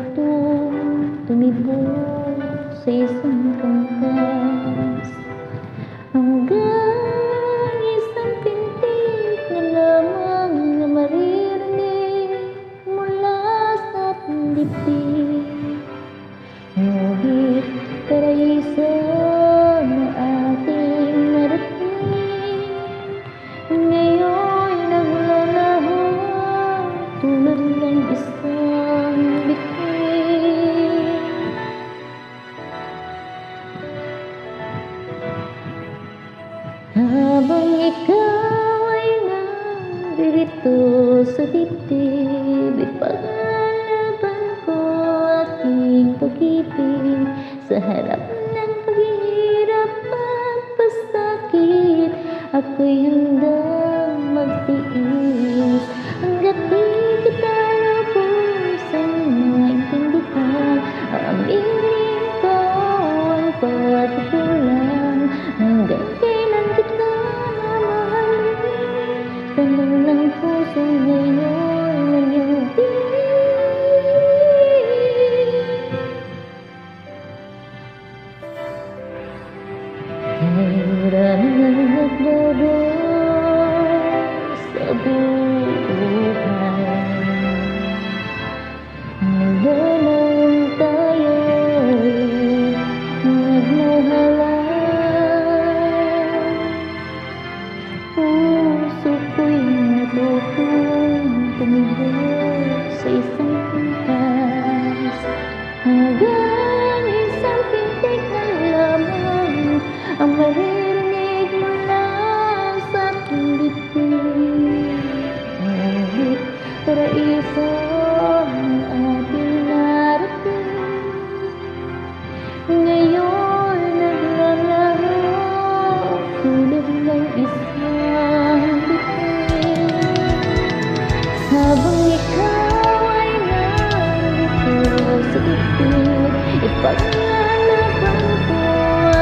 dugtong tumibok sa isang kangkas, hanggang isang pintig na lamang na maririnig mula sa ating dibdib. Ngunit paraiso na ating narating, ngayon naglalaho tulad ng isang bituin. Habang ikaw ay naririto sa dibdib, ipaglalaban ko aking pag-ibig sa harap ng paghihirap at pasakit. Ako'y handang magtiis hanggat di kita lubusang maintindihan. Aaminin ko ang pagkukulang hanggang kailan kita mamahalin. Tanong ng puso ngayon ng iyong maraming nagdaros sa buhay. Ngayon tayo'y nagmahalan. Puso ko'y natutong tumibok sa isang pintas, hanggang isang pintig na lamang ang maririnig mula sa ating dibdib. Ngunit paraiso ang ating narating, ngayon naglalaho tulad ng isang bituin. Habang ikaw ay narito sa dibdib, ipaglalaban ko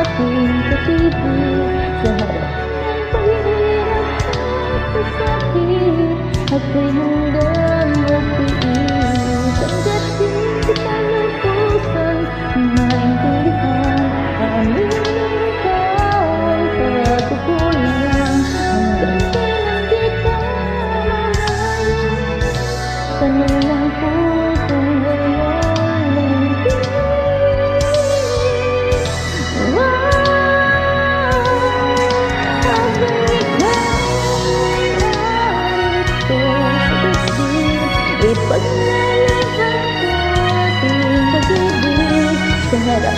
aking pag-ibig sa harap ng paghihirap at pasakit. Ako'y hanggang magtiis hanggat di kita lubusang maintindihan. Aaminin ko ang pagkukulang hanggang kailan kita mamahalin. Tanong ng puso ngayon ng hindi. Ipaglalaban ko ating pag-ibig sa harap